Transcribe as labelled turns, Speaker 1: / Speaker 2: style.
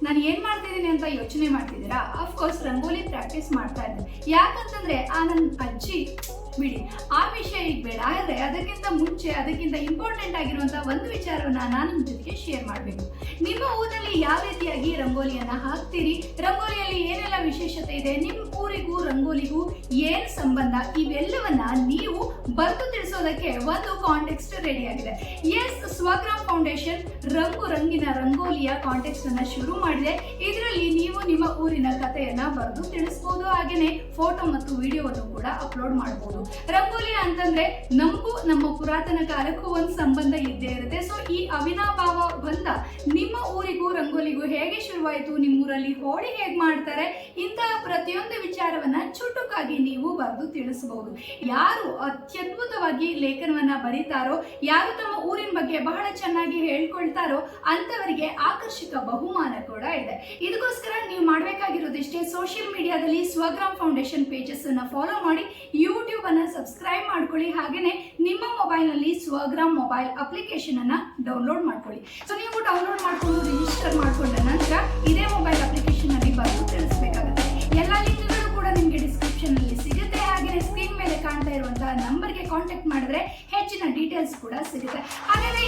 Speaker 1: ನಾನು ಏನು ಮಾಡ್ತಿದ್ದೀನಿ ಅಂತ ಯೋಚನೆ ಮಾಡ್ತಿದ್ದೀರಾ? ಅಫ್ಕೋರ್ಸ್ ರಂಗೋಲಿ ಪ್ರಾಕ್ಟೀಸ್ ಮಾಡ್ತಾ ಇದ್ದೀನಿ. ಯಾಕಂತಂದರೆ ನನ್ನ ಅಜ್ಜಿ ಬಿಡಿ, ಆ ವಿಷಯ ಈಗ ಬೇಡ. ಆದರೆ ಅದಕ್ಕಿಂತ ಮುಂಚೆ ಅದಕ್ಕಿಂತ ಇಂಪಾರ್ಟೆಂಟ್ ಆಗಿರುವಂಥ ಒಂದು ವಿಚಾರವನ್ನು ನಾನು ನಿಮ್ಮ ಜೊತೆಗೆ ಶೇರ್ ಮಾಡಬೇಕು. ನಿಮ್ಮ ಊರಲ್ಲಿ ಯಾವ ರೀತಿಯಾಗಿ ರಂಗೋಲಿಯನ್ನು ಹಾಕ್ತೀರಿ, ರಂಗೋಲಿಯಲ್ಲಿ ಏನೆಲ್ಲ ವಿಶೇಷತೆ ಇದೆ, ನಿಮ್ಮ ಊರಿಗೂ ರಂಗೋಲಿಗೂ ಏನು ಸಂಬಂಧ, ಇವೆಲ್ಲವನ್ನ ನೀವು ಬರೆದು ತಿಳಿಸೋದಕ್ಕೆ ಒಂದು ಕಾಂಟೆಕ್ಸ್ಟ್ ರೆಡಿ ಆಗಿದೆ. ಎಸ್, ಸ್ವಗ್ರಾಮ್ ಫೌಂಡೇಶನ್ ರಂಗಿನ ರಂಗೋಲಿಯ ಕಾಂಟೆಕ್ಸ್ಟ್ ಅನ್ನ ಶುರು ಮಾಡಿದೆ. ಇದರಲ್ಲಿ ನೀವು ನಿಮ್ಮ ಊರಿನ ಕಥೆಯನ್ನ ಬರೆದು ತಿಳಿಸಬಹುದು. ಹಾಗೇನೆ ಫೋಟೋ ಮತ್ತು ವಿಡಿಯೋವನ್ನು ಕೂಡ ಅಪ್ಲೋಡ್ ಮಾಡಬಹುದು. ರಂಗೋಲಿ ಅಂತಂದ್ರೆ ನಮಗೂ ನಮ್ಮ ಪುರಾತನ ಕಾಲಕ್ಕೂ ಒಂದು ಸಂಬಂಧ ಇದ್ದೇ ಇರುತ್ತೆ. ಸೊ ಈ ಅವಿನಾಭಾವ ಬಂಧ ನಿಮ್ಮ ಊರಿಗೂ ರಂಗೋಲಿಗೂ ಹೇಗೆ ಶುರುವಾಯಿತು, ನಿಮ್ಮೂರಲ್ಲಿ ಹೋಳಿ ಹೇಗೆ ಮಾಡ್ತಾರೆ, ಇಂತಹ ಪ್ರತಿಯೊಂದು ವಿಚಾರವನ್ನ ಚುಟುಕಾಗಿ ನೀವು ಬರೆದು ತಿಳಿಸಬಹುದು. ಯಾರು ಅತ್ಯದ್ಭುತವಾಗಿ ಲೇಖನವನ್ನ ಬರೀತಾರೋ, ಯಾರು ತಮ್ಮ ಊರಿನ ಬಗ್ಗೆ ಬಹಳ ಚೆನ್ನಾಗಿ ಹೇಳ್ಕೊಳ್ತಾರೋ ಅಂತವರಿಗೆ ಆಕರ್ಷಕ ಬಹುಮಾನ ಕೂಡ ಇದೆ. ಇದಕ್ಕೋಸ್ಕರ ನೀವು ಮಾಡಬೇಕಾಗಿರೋದಿಷ್ಟೇ, ಸೋಷಿಯಲ್ ಮೀಡಿಯಾದಲ್ಲಿ ಸ್ವಗ್ರಾಮ್ ಫೌಂಡೇಶನ್ ಪೇಜಸ್ ಅನ್ನ ಫಾಲೋ ಮಾಡಿ, ಯೂಟ್ಯೂಬ್ ಅನ್ನ ಸಬ್ಸ್ಕ್ರೈಬ್ ಮಾಡ್ಕೊಳ್ಳಿ. ಹಾಗೇನೆ ನಿಮ್ಮ ಮೊಬೈಲ್ ನಲ್ಲಿ ಸ್ವಗ್ರಾಮ್ ಮೊಬೈಲ್ ಅಪ್ಲಿಕೇಶನ್ ಅನ್ನ ಡೌನ್ಲೋಡ್ ಮಾಡ್ಕೊಳ್ಳಿ. ಸೊ ನೀವು ಡೌನ್ಲೋಡ್ ಮಾಡ್ಕೊಂಡು ರಿಜಿಸ್ಟರ್ ಮಾಡ್ಕೊಂಡ ನಂತರ ಇದೇ ಮೊಬೈಲ್ ಅಪ್ಲಿಕೇಶನ್ ಅಲ್ಲಿ ಬರೆದು ತಿಳಿಸಬೇಕಾಗುತ್ತೆ. ಎಲ್ಲ ಲಿಂಕ್ಗಳು ಕೂಡ ನಿಮಗೆ ಡಿಸ್ಕ್ರಿಪ್ಷನ್ ಅಲ್ಲಿ ಸಿಗುತ್ತೆ. ಹಾಗೆಯೇ ಸ್ಕ್ರೀನ್ ಮೇಲೆ ಕಾಣ್ತಾ ಇರುವಂತಹ ನಂಬರ್ಗೆ ಕಾಂಟ್ಯಾಕ್ಟ್ ಮಾಡಿದ್ರೆ ಹೆಚ್ಚಿನ ಡೀಟೇಲ್ಸ್ ಕೂಡ ಸಿಗುತ್ತೆ. ಹಾಗಾದ್ರೆ